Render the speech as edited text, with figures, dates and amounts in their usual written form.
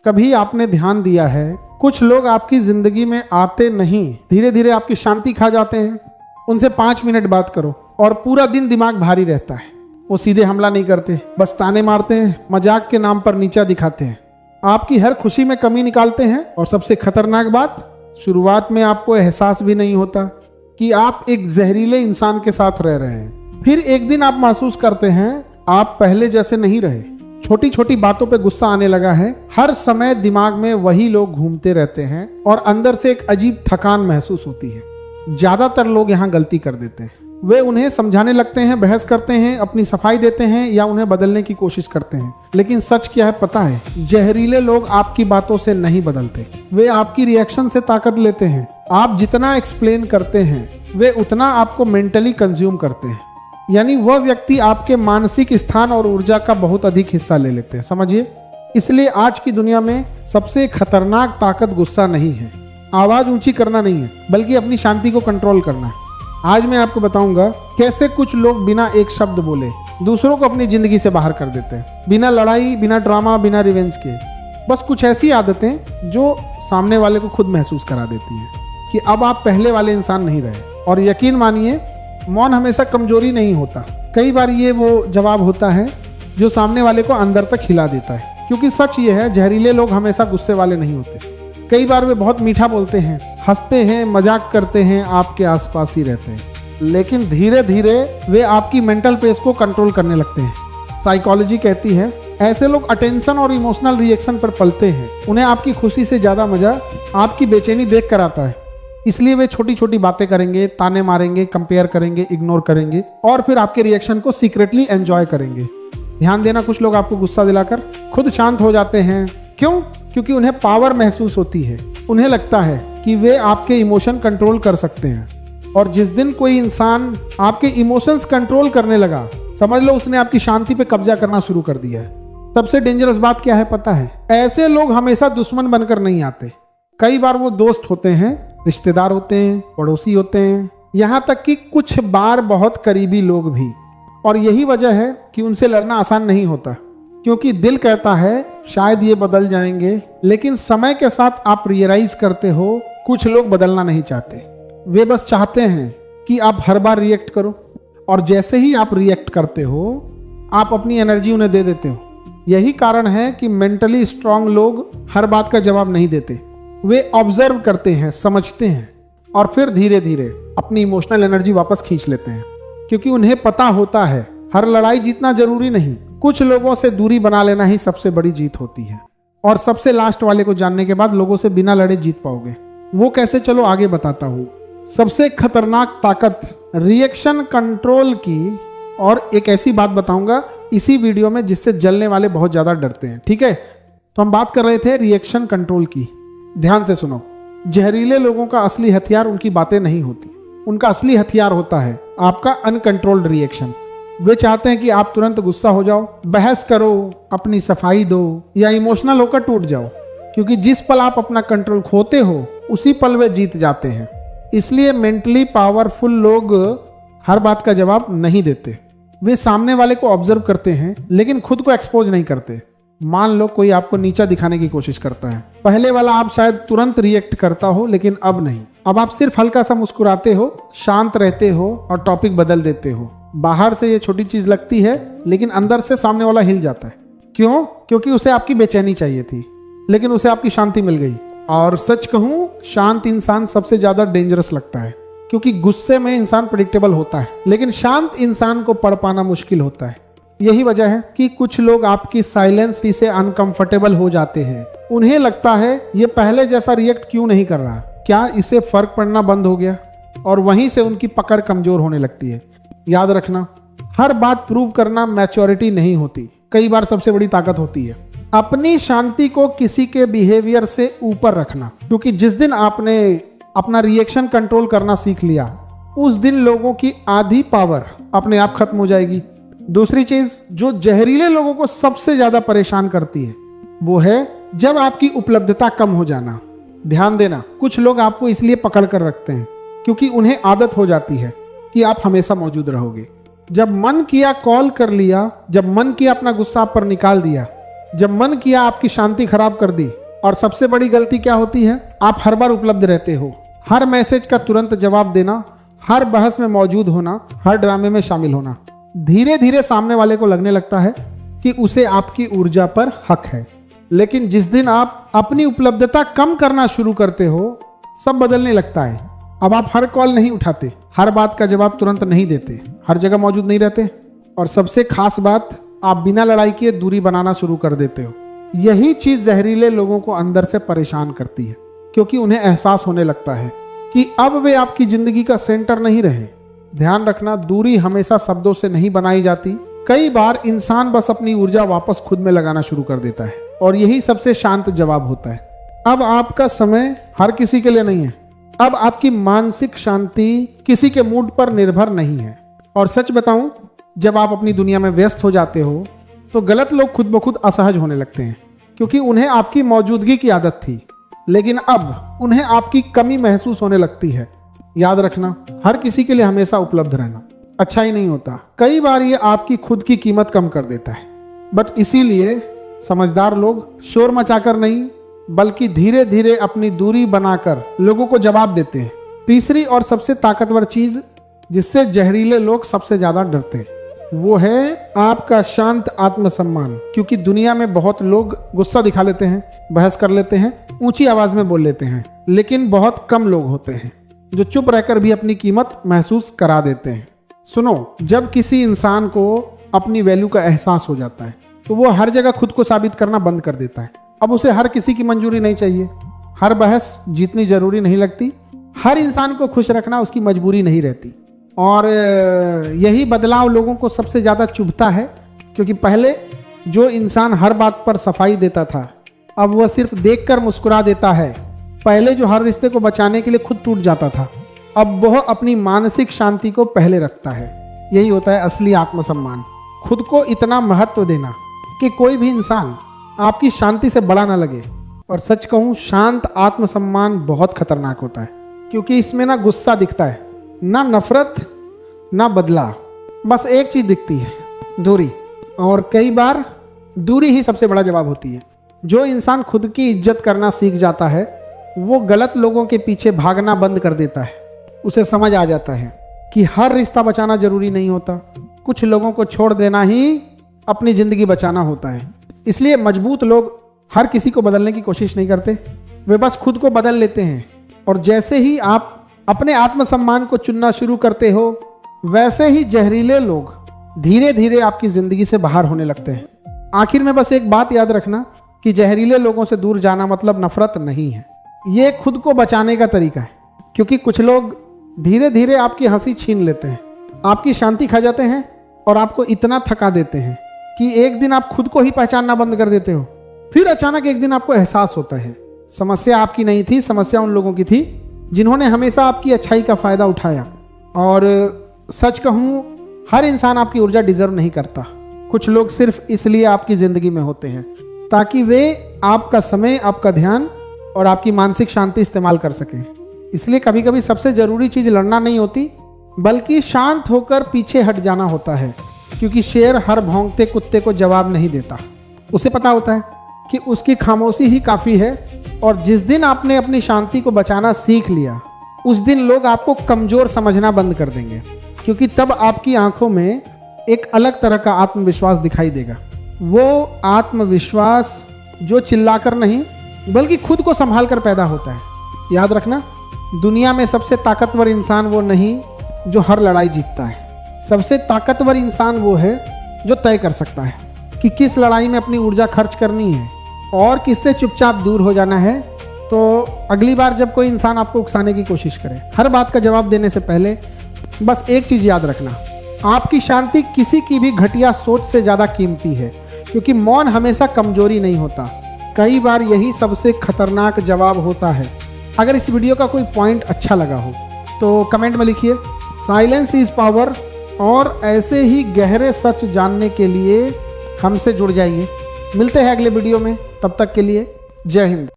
कभी आपने ध्यान दिया है कुछ लोग आपकी जिंदगी में आते नहीं, धीरे धीरे आपकी शांति खा जाते हैं। उनसे 5 मिनट बात करो और पूरा दिन दिमाग भारी रहता है। वो सीधे हमला नहीं करते, बस ताने मारते हैं, मजाक के नाम पर नीचा दिखाते हैं, आपकी हर खुशी में कमी निकालते हैं। और सबसे खतरनाक बात, शुरुआत में आपको एहसास भी नहीं होता कि आप एक जहरीले इंसान के साथ रह रहे हैं। फिर एक दिन आप महसूस करते हैं आप पहले जैसे नहीं रहे। छोटी छोटी बातों पे गुस्सा आने लगा है, हर समय दिमाग में वही लोग घूमते रहते हैं और अंदर से एक अजीब थकान महसूस होती है। ज्यादातर लोग यहाँ गलती कर देते हैं, वे उन्हें समझाने लगते हैं, बहस करते हैं, अपनी सफाई देते हैं या उन्हें बदलने की कोशिश करते हैं। लेकिन सच क्या है पता है? जहरीले लोग आपकी बातों से नहीं बदलते, वे आपकी रिएक्शन से ताकत लेते हैं। आप जितना एक्सप्लेन करते हैं वे उतना आपको मेंटली कंज्यूम करते हैं। यानी वह व्यक्ति आपके मानसिक स्थान और ऊर्जा का बहुत अधिक हिस्सा ले लेते हैं, समझिए। इसलिए आज की दुनिया में सबसे खतरनाक ताकत गुस्सा नहीं है, आवाज ऊंची करना नहीं है, बल्कि अपनी शांति को कंट्रोल करना है। आज मैं आपको बताऊंगा कैसे कुछ लोग बिना एक शब्द बोले दूसरों को अपनी जिंदगी से बाहर कर देते हैं, बिना लड़ाई, बिना ड्रामा, बिना रिवेंज के। बस कुछ ऐसी आदतें जो सामने वाले को खुद महसूस करा देती हैं कि अब आप पहले वाले इंसान नहीं रहे। और यकीन मानिए, मौन हमेशा कमजोरी नहीं होता, कई बार ये वो जवाब होता है जो सामने वाले को अंदर तक हिला देता है। क्योंकि सच ये है, जहरीले लोग हमेशा गुस्से वाले नहीं होते। कई बार वे बहुत मीठा बोलते हैं, हंसते हैं, मजाक करते हैं, आपके आसपास ही रहते हैं, लेकिन धीरे धीरे वे आपकी मेंटल पेस को कंट्रोल करने लगते हैं। साइकोलॉजी कहती है ऐसे लोग अटेंशन और इमोशनल रिएक्शन पर पलते हैं। उन्हें आपकी खुशी से ज्यादा मजा आपकी बेचैनी देख कर आता है। इसलिए वे छोटी छोटी बातें करेंगे, ताने मारेंगे, कंपेयर करेंगे, इग्नोर करेंगे और फिर आपके रिएक्शन को सीक्रेटली एंजॉय करेंगे। ध्यान देना, कुछ लोग आपको गुस्सा दिलाकर खुद शांत हो जाते हैं। क्यों? क्योंकि उन्हें पावर महसूस होती है। उन्हें लगता है कि वे आपके इमोशन कंट्रोल कर सकते हैं। और जिस दिन कोई इंसान आपके इमोशंस कंट्रोल करने लगा, समझ लो उसने आपकी शांति पे कब्जा करना शुरू कर दिया है। सबसे डेंजरस बात क्या है पता है? ऐसे लोग हमेशा दुश्मन बनकर नहीं आते। कई बार वो दोस्त होते हैं, रिश्तेदार होते हैं, पड़ोसी होते हैं, यहाँ तक कि कुछ बार बहुत करीबी लोग भी। और यही वजह है कि उनसे लड़ना आसान नहीं होता, क्योंकि दिल कहता है शायद ये बदल जाएंगे, लेकिन समय के साथ आप रियलाइज करते हो कुछ लोग बदलना नहीं चाहते। वे बस चाहते हैं कि आप हर बार रिएक्ट करो, और जैसे ही आप रिएक्ट करते हो आप अपनी एनर्जी उन्हें दे देते हो। यही कारण है कि मेंटली स्ट्रांग लोग हर बात का जवाब नहीं देते। वे ऑब्जर्व करते हैं, समझते हैं और फिर धीरे धीरे अपनी इमोशनल एनर्जी वापस खींच लेते हैं, क्योंकि उन्हें पता होता है हर लड़ाई जीतना जरूरी नहीं, कुछ लोगों से दूरी बना लेना ही सबसे बड़ी जीत होती है। और सबसे लास्ट वाले को जानने के बाद लोगों से बिना लड़े जीत पाओगे। वो कैसे, चलो आगे बताता हूँ। सबसे खतरनाक ताकत रिएक्शन कंट्रोल की, और एक ऐसी बात बताऊंगा इसी वीडियो में जिससे जलने वाले बहुत ज्यादा डरते हैं, ठीक है? तो हम बात कर रहे थे रिएक्शन कंट्रोल की। ध्यान से सुनो, जहरीले लोगों का असली हथियार उनकी बातें नहीं होती, उनका असली हथियार होता है आपका अनकंट्रोल्ड रिएक्शन। वे चाहते हैं कि आप तुरंत गुस्सा हो जाओ, बहस करो, अपनी सफाई दो या इमोशनल होकर टूट जाओ, क्योंकि जिस पल आप अपना कंट्रोल खोते हो उसी पल वे जीत जाते हैं। इसलिए मेंटली पावरफुल लोग हर बात का जवाब नहीं देते। वे सामने वाले को ऑब्जर्व करते हैं लेकिन खुद को एक्सपोज नहीं करते। मान लो कोई आपको नीचा दिखाने की कोशिश करता है, पहले वाला आप शायद तुरंत रिएक्ट करता हो, लेकिन अब नहीं। अब आप सिर्फ हल्का सा मुस्कुराते हो, शांत रहते हो और टॉपिक बदल देते हो। बाहर से ये छोटी चीज लगती है, लेकिन अंदर से सामने वाला हिल जाता है। क्यों? क्योंकि उसे आपकी बेचैनी चाहिए थी, लेकिन उसे आपकी शांति मिल गई। और सच कहूं, शांत इंसान सबसे ज्यादा डेंजरस लगता है, क्योंकि गुस्से में इंसान प्रेडिक्टेबल होता है, लेकिन शांत इंसान को पढ़ पाना मुश्किल होता है। यही वजह है कि कुछ लोग आपकी साइलेंस से अनकंफर्टेबल हो जाते हैं। उन्हें लगता है ये पहले जैसा रिएक्ट क्यों नहीं कर रहा, क्या इसे फर्क पड़ना बंद हो गया? और वहीं से उनकी पकड़ कमजोर होने लगती है। याद रखना, हर बात प्रूव करना मैच्योरिटी नहीं होती, कई बार सबसे बड़ी ताकत होती है अपनी शांति को किसी के बिहेवियर से ऊपर रखना। क्योंकि जिस दिन आपने अपना रिएक्शन कंट्रोल करना सीख लिया, उस दिन लोगों की आधी पावर अपने आप खत्म हो जाएगी। दूसरी चीज जो जहरीले लोगों को सबसे ज्यादा परेशान करती है, वो है जब आपकी उपलब्धता कम हो जाना। ध्यान देना, कुछ लोग आपको इसलिए पकड़ कर रखते हैं क्योंकि उन्हें आदत हो जाती है कि आप हमेशा मौजूद रहोगे। जब मन किया कॉल कर लिया, जब मन किया अपना गुस्सा आप पर निकाल दिया, जब मन किया आपकी शांति खराब कर दी। और सबसे बड़ी गलती क्या होती है, आप हर बार उपलब्ध रहते हो, हर मैसेज का तुरंत जवाब देना, हर बहस में मौजूद होना, हर ड्रामे में शामिल होना। धीरे धीरे सामने वाले को लगने लगता है कि उसे आपकी ऊर्जा पर हक है। लेकिन जिस दिन आप अपनी उपलब्धता कम करना शुरू करते हो, सब बदलने लगता है। अब आप हर कॉल नहीं उठाते, हर बात का जवाब तुरंत नहीं देते, हर जगह मौजूद नहीं रहते, और सबसे खास बात, आप बिना लड़ाई किए दूरी बनाना शुरू कर देते हो। यही चीज जहरीले लोगों को अंदर से परेशान करती है, क्योंकि उन्हें एहसास होने लगता है कि अब वे आपकी जिंदगी का सेंटर नहीं रहे। ध्यान रखना, दूरी हमेशा शब्दों से नहीं बनाई जाती। कई बार इंसान बस अपनी ऊर्जा वापस खुद में लगाना शुरू कर देता है, और यही सबसे शांत जवाब होता है। अब आपका समय हर किसी के लिए नहीं है। अब आपकी मानसिक शांति किसी के मूड पर निर्भर नहीं है। और सच बताऊं, जब आप अपनी दुनिया में व्यस्त हो जाते हो तो गलत लोग खुद ब खुद असहज होने लगते हैं, क्योंकि उन्हें आपकी मौजूदगी की आदत थी, लेकिन अब उन्हें आपकी कमी महसूस होने लगती है। याद रखना, हर किसी के लिए हमेशा उपलब्ध रहना अच्छा ही नहीं होता। कई बार ये आपकी खुद की कीमत कम कर देता है। बट इसीलिए समझदार लोग शोर मचाकर नहीं, बल्कि धीरे धीरे अपनी दूरी बनाकर लोगों को जवाब देते हैं। तीसरी और सबसे ताकतवर चीज जिससे जहरीले लोग सबसे ज्यादा डरते हैं, वो है आपका शांत आत्मसम्मान। क्योंकि दुनिया में बहुत लोग गुस्सा दिखा लेते हैं, बहस कर लेते हैं, ऊंची आवाज में बोल लेते हैं, लेकिन बहुत कम लोग होते हैं जो चुप रहकर भी अपनी कीमत महसूस करा देते हैं। सुनो, जब किसी इंसान को अपनी वैल्यू का एहसास हो जाता है तो वो हर जगह खुद को साबित करना बंद कर देता है। अब उसे हर किसी की मंजूरी नहीं चाहिए, हर बहस जीतनी जरूरी नहीं लगती, हर इंसान को खुश रखना उसकी मजबूरी नहीं रहती। और यही बदलाव लोगों को सबसे ज्यादा चुभता है, क्योंकि पहले जो इंसान हर बात पर सफाई देता था, अब वह सिर्फ देखकर मुस्कुरा देता है। पहले जो हर रिश्ते को बचाने के लिए खुद टूट जाता था, अब वह अपनी मानसिक शांति को पहले रखता है। यही होता है असली आत्मसम्मान। खुद को इतना महत्व देना कि कोई भी इंसान आपकी शांति से बड़ा ना लगे। और सच कहूं, शांत आत्मसम्मान बहुत खतरनाक होता है, क्योंकि इसमें ना गुस्सा दिखता है, ना नफरत, ना बदला, बस एक चीज दिखती है, दूरी। और कई बार दूरी ही सबसे बड़ा जवाब होती है। जो इंसान खुद की इज्जत करना सीख जाता है, वो गलत लोगों के पीछे भागना बंद कर देता है। उसे समझ आ जाता है कि हर रिश्ता बचाना जरूरी नहीं होता, कुछ लोगों को छोड़ देना ही अपनी जिंदगी बचाना होता है। इसलिए मजबूत लोग हर किसी को बदलने की कोशिश नहीं करते, वे बस खुद को बदल लेते हैं। और जैसे ही आप अपने आत्मसम्मान को चुनना शुरू करते हो, वैसे ही जहरीले लोग धीरे धीरे आपकी जिंदगी से बाहर होने लगते हैं। आखिर में बस एक बात याद रखना कि जहरीले लोगों से दूर जाना मतलब नफरत नहीं है, ये खुद को बचाने का तरीका है। क्योंकि कुछ लोग धीरे धीरे आपकी हंसी छीन लेते हैं, आपकी शांति खा जाते हैं, और आपको इतना थका देते हैं कि एक दिन आप खुद को ही पहचानना बंद कर देते हो। फिर अचानक एक दिन आपको एहसास होता है समस्या आपकी नहीं थी, समस्या उन लोगों की थी जिन्होंने हमेशा आपकी अच्छाई का फायदा उठाया। और सच कहूं, हर इंसान आपकी ऊर्जा डिजर्व नहीं करता। कुछ लोग सिर्फ इसलिए आपकी जिंदगी में होते हैं ताकि वे आपका समय, आपका ध्यान और आपकी मानसिक शांति इस्तेमाल कर सकें। इसलिए कभी कभी सबसे जरूरी चीज लड़ना नहीं होती, बल्कि शांत होकर पीछे हट जाना होता है। क्योंकि शेर हर भौंकते कुत्ते को जवाब नहीं देता, उसे पता होता है कि उसकी खामोशी ही काफी है। और जिस दिन आपने अपनी शांति को बचाना सीख लिया, उस दिन लोग आपको कमजोर समझना बंद कर देंगे, क्योंकि तब आपकी आंखों में एक अलग तरह का आत्मविश्वास दिखाई देगा। वो आत्मविश्वास जो चिल्लाकर नहीं, बल्कि खुद को संभाल कर पैदा होता है। याद रखना, दुनिया में सबसे ताकतवर इंसान वो नहीं जो हर लड़ाई जीतता है। सबसे ताकतवर इंसान वो है जो तय कर सकता है कि किस लड़ाई में अपनी ऊर्जा खर्च करनी है और किससे चुपचाप दूर हो जाना है। तो अगली बार जब कोई इंसान आपको उकसाने की कोशिश करे, हर बात का जवाब देने से पहले बस एक चीज याद रखना, आपकी शांति किसी की भी घटिया सोच से ज्यादा कीमती है। क्योंकि मौन हमेशा कमजोरी नहीं होता, कई बार यही सबसे खतरनाक जवाब होता है। अगर इस वीडियो का कोई पॉइंट अच्छा लगा हो तो कमेंट में लिखिए साइलेंस इज पावर, और ऐसे ही गहरे सच जानने के लिए हमसे जुड़ जाइए। मिलते हैं अगले वीडियो में, तब तक के लिए जय हिंद।